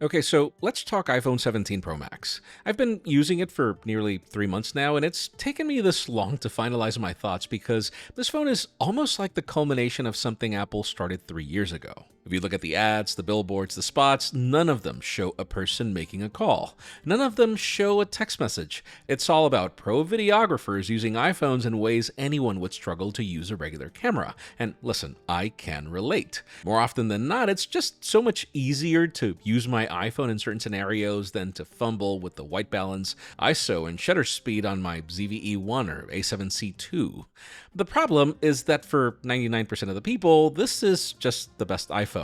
Okay, so let's talk iPhone 17 Pro Max. I've been using it for nearly 3 months now, and it's taken me this long to finalize my thoughts because this phone is almost like the culmination of something Apple started 3 years ago. If you look at the ads, the billboards, the spots, none of them show a person making a call. None of them show a text message. It's all about pro videographers using iPhones in ways anyone would struggle to use a regular camera. And listen, I can relate. More often than not, it's just so much easier to use my iPhone in certain scenarios than to fumble with the white balance, ISO, and shutter speed on my ZVE1 or A7C2. The problem is that for 99% of the people, this is just the best iPhone.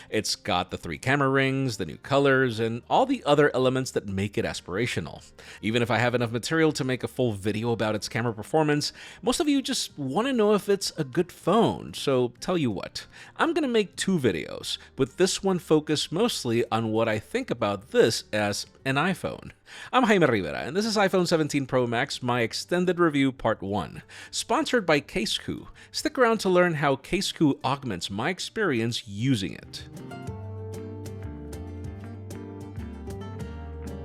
It's got the 3 camera rings, the new colors, and all the other elements that make it aspirational. Even if I have enough material to make a full video about its camera performance, most of you just want to know if it's a good phone. So tell you what, I'm going to make 2 videos, with this one focused mostly on what I think about this as an iPhone. I'm Jaime Rivera, and this is iPhone 17 Pro Max, my extended review part 1, sponsored by Casekoo. Stick around to learn how Casekoo augments my experience using it.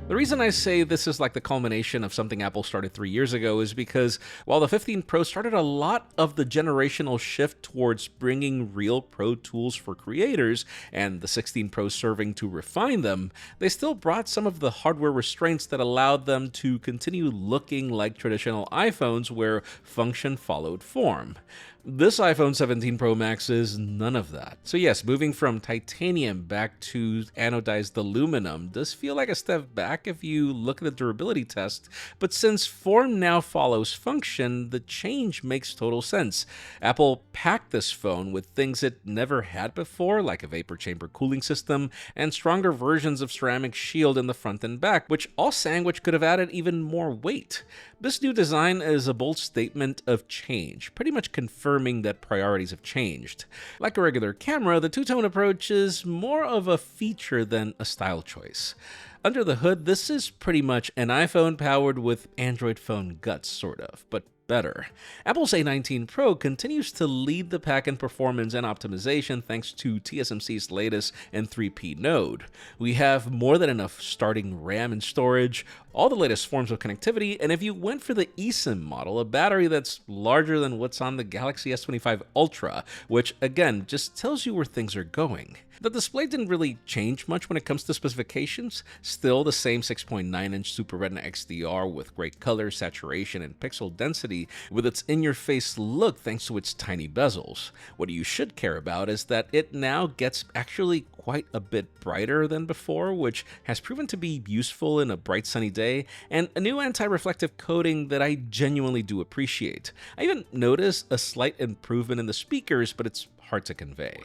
The reason I say this is like the culmination of something Apple started 3 years ago is because while the 15 Pro started a lot of the generational shift towards bringing real pro tools for creators, and the 16 Pro serving to refine them, they still brought some of the hardware restraints that allowed them to continue looking like traditional iPhones where function followed form. This iPhone 17 Pro Max is none of that. So yes, moving from titanium back to anodized aluminum does feel like a step back if you look at the durability test, but since form now follows function, the change makes total sense. Apple packed this phone with things it never had before, like a vapor chamber cooling system and stronger versions of ceramic shield in the front and back, which all sang which could have added even more weight. This new design is a bold statement of change, pretty much confirming that priorities have changed. Like a regular camera, the two-tone approach is more of a feature than a style choice. Under the hood, this is pretty much an iPhone powered with Android phone guts, sort of, but better. Apple's A19 Pro continues to lead the pack in performance and optimization thanks to TSMC's latest N3P node. We have more than enough starting RAM and storage, all the latest forms of connectivity, and if you went for the eSIM model, a battery that's larger than what's on the Galaxy S25 Ultra, which again just tells you where things are going. The display didn't really change much when it comes to specifications, still the same 6.9-inch Super Retina XDR with great color, saturation, and pixel density with its in-your-face look thanks to its tiny bezels. What you should care about is that it now gets actually quite a bit brighter than before, which has proven to be useful in a bright sunny day, and a new anti-reflective coating that I genuinely do appreciate. I even noticed a slight improvement in the speakers, but it's hard to convey.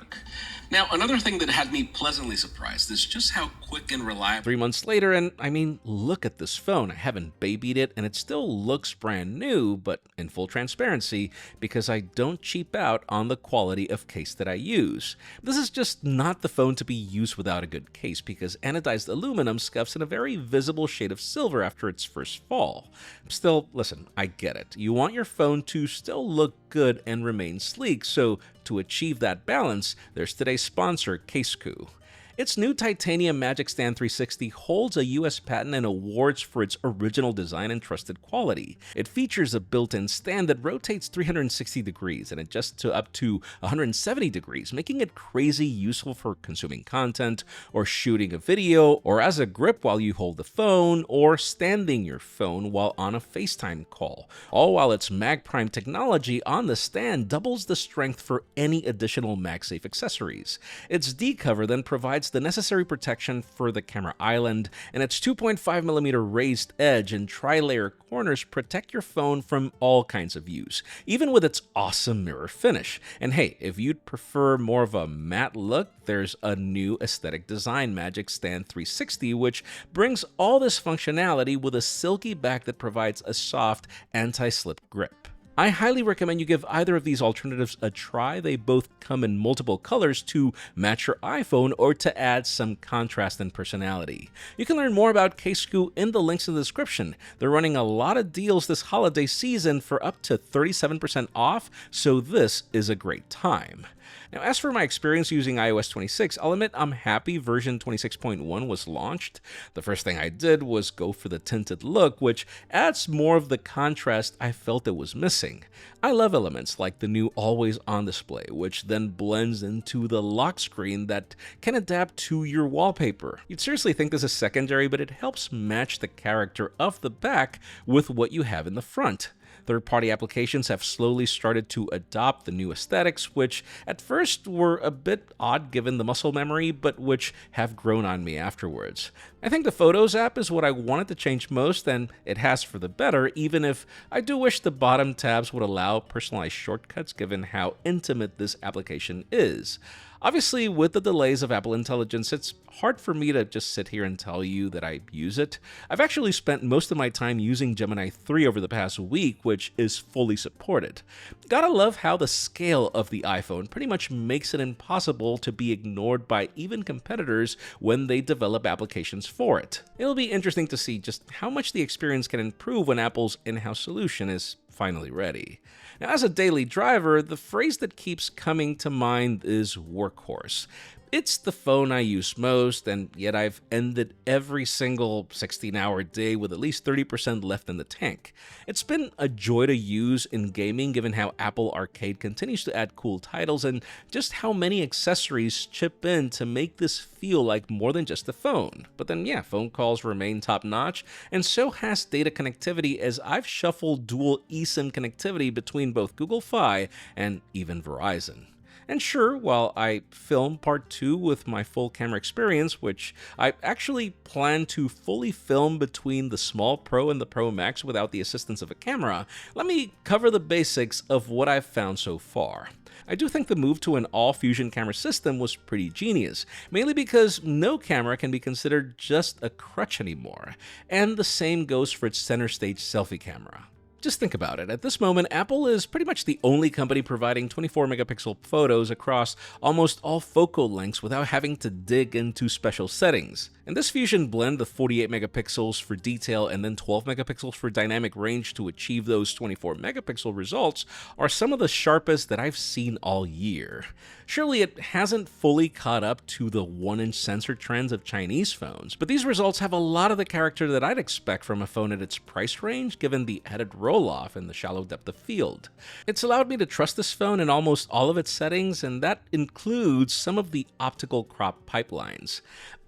Now, another thing that had me pleasantly surprised is just how quick and reliable. 3 months later, and I mean, look at this phone. I haven't babied it, and it still looks brand new, but in full transparency, because I don't cheap out on the quality of case that I use. This is just not the phone to be used without a good case, because anodized aluminum scuffs in a very visible shade of silver after its first fall. Still, listen, I get it. You want your phone to still look good and remain sleek, so to achieve that balance, there's today's sponsor, Casekoo. Its new titanium Magic Stand 360 holds a US patent and awards for its original design and trusted quality. It features a built-in stand that rotates 360 degrees and adjusts to up to 170 degrees, making it crazy useful for consuming content, or shooting a video, or as a grip while you hold the phone, or standing your phone while on a FaceTime call. All while its MagPrime technology on the stand doubles the strength for any additional MagSafe accessories. Its D cover then provides the necessary protection for the camera island, and its 2.5mm raised edge and tri-layer corners protect your phone from all kinds of views, even with its awesome mirror finish. And hey, if you'd prefer more of a matte look, there's a new aesthetic design Magic Stand 360, which brings all this functionality with a silky back that provides a soft anti-slip grip. I highly recommend you give either of these alternatives a try. They both come in multiple colors to match your iPhone or to add some contrast and personality. You can learn more about Casekoo in the links in the description. They're running a lot of deals this holiday season for up to 37% off, so this is a great time. Now, as for my experience using iOS 26, I'll admit I'm happy version 26.1 was launched. The first thing I did was go for the tinted look, which adds more of the contrast I felt it was missing. I love elements like the new always on display, which then blends into the lock screen that can adapt to your wallpaper. You'd seriously think this is secondary, but it helps match the character of the back with what you have in the front. Third-party applications have slowly started to adopt the new aesthetics, which at first were a bit odd given the muscle memory, but which have grown on me afterwards. I think the Photos app is what I wanted to change most, and it has for the better, even if I do wish the bottom tabs would allow personalized shortcuts given how intimate this application is. Obviously, with the delays of Apple Intelligence, it's hard for me to just sit here and tell you that I use it. I've actually spent most of my time using Gemini 3 over the past week, which is fully supported. Gotta love how the scale of the iPhone pretty much makes it impossible to be ignored by even competitors when they develop applications for it. It'll be interesting to see just how much the experience can improve when Apple's in-house solution is finally ready. Now, as a daily driver, the phrase that keeps coming to mind is workhorse. It's the phone I use most, and yet I've ended every single 16-hour day with at least 30% left in the tank. It's been a joy to use in gaming given how Apple Arcade continues to add cool titles and just how many accessories chip in to make this feel like more than just a phone. But then yeah, phone calls remain top-notch, and so has data connectivity as I've shuffled dual eSIM connectivity between both Google Fi and even Verizon. And sure, while I film part 2 with my full camera experience, which I actually plan to fully film between the Small Pro and the Pro Max without the assistance of a camera, let me cover the basics of what I've found so far. I do think the move to an all-fusion camera system was pretty genius, mainly because no camera can be considered just a crutch anymore, and the same goes for its center stage selfie camera. Just think about it. At this moment, Apple is pretty much the only company providing 24-megapixel photos across almost all focal lengths without having to dig into special settings. And this fusion blend of 48 megapixels for detail and then 12 megapixels for dynamic range to achieve those 24-megapixel results are some of the sharpest that I've seen all year. Surely it hasn't fully caught up to the 1-inch sensor trends of Chinese phones, but these results have a lot of the character that I'd expect from a phone at its price range given the added roll-off and the shallow depth of field. It's allowed me to trust this phone in almost all of its settings, and that includes some of the optical crop pipelines.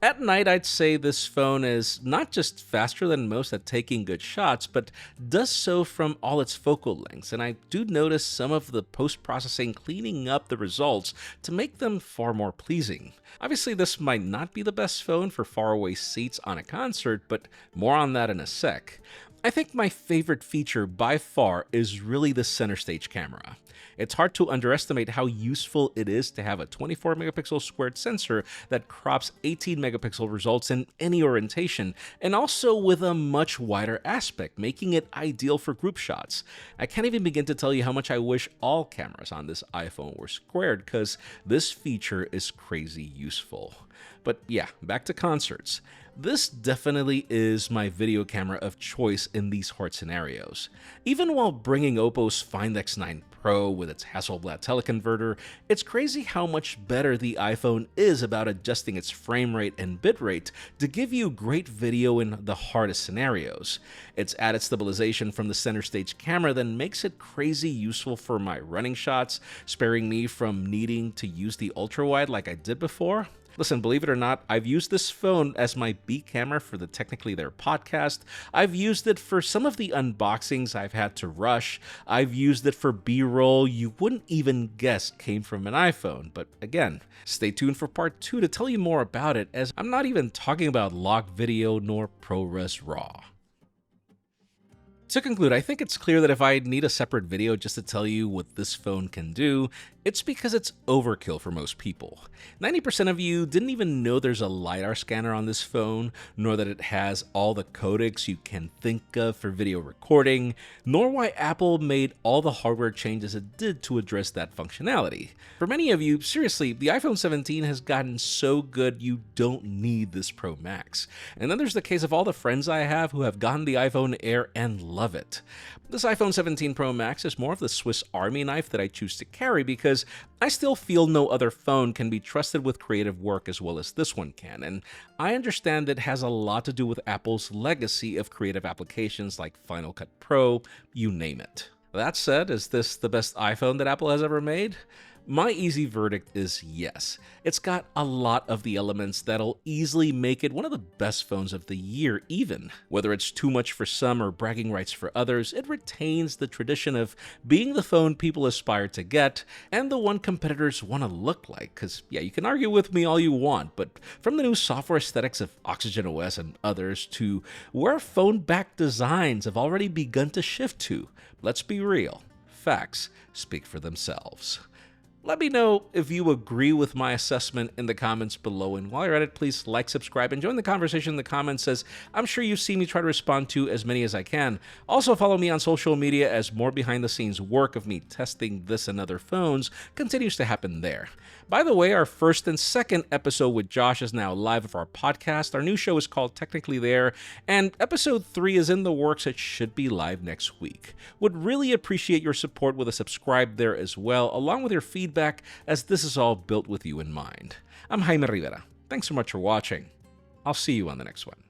At night, I'd say this phone is not just faster than most at taking good shots, but does so from all its focal lengths, and I do notice some of the post-processing cleaning up the results to make them far more pleasing. Obviously, this might not be the best phone for faraway seats on a concert, but more on that in a sec. I think my favorite feature by far is really the center stage camera. It's hard to underestimate how useful it is to have a 24-megapixel squared sensor that crops 18-megapixel results in any orientation, and also with a much wider aspect, making it ideal for group shots. I can't even begin to tell you how much I wish all cameras on this iPhone were squared, because this feature is crazy useful. But yeah, back to concerts. This definitely is my video camera of choice in these hard scenarios. Even while bringing Oppo's Find X9 Pro with its Hasselblad teleconverter, it's crazy how much better the iPhone is about adjusting its frame rate and bitrate to give you great video in the hardest scenarios. Its added stabilization from the center stage camera then makes it crazy useful for my running shots, sparing me from needing to use the ultra-wide like I did before. Listen, believe it or not, I've used this phone as my B camera for the Technically There podcast. I've used it for some of the unboxings I've had to rush. I've used it for B-roll you wouldn't even guess came from an iPhone. But again, stay tuned for part 2 to tell you more about it, as I'm not even talking about log video nor ProRes RAW. To conclude, I think it's clear that if I need a separate video just to tell you what this phone can do, it's because it's overkill for most people. 90% of you didn't even know there's a LiDAR scanner on this phone, nor that it has all the codecs you can think of for video recording, nor why Apple made all the hardware changes it did to address that functionality. For many of you, seriously, the iPhone 17 has gotten so good you don't need this Pro Max. And then there's the case of all the friends I have who have gotten the iPhone Air and love love it. This iPhone 17 Pro Max is more of the Swiss Army knife that I choose to carry because I still feel no other phone can be trusted with creative work as well as this one can, and I understand that it has a lot to do with Apple's legacy of creative applications like Final Cut Pro, you name it. That said, is this the best iPhone that Apple has ever made? My easy verdict is yes. It's got a lot of the elements that'll easily make it one of the best phones of the year even. Whether it's too much for some or bragging rights for others, it retains the tradition of being the phone people aspire to get and the one competitors want to look like. Cause yeah, you can argue with me all you want, but from the new software aesthetics of Oxygen OS and others to where phone back designs have already begun to shift to, let's be real, facts speak for themselves. Let me know if you agree with my assessment in the comments below, and while you're at it, please like, subscribe, and join the conversation in the comments, as I'm sure you've seen me try to respond to as many as I can. Also follow me on social media as more behind-the-scenes work of me testing this and other phones continues to happen there. By the way, our first and second episode with Josh is now live of our podcast. Our new show is called Technically There, and episode 3 is in the works. It should be live next week. Would really appreciate your support with a subscribe there as well, along with your feedback, as this is all built with you in mind. I'm Jaime Rivera. Thanks so much for watching. I'll see you on the next one.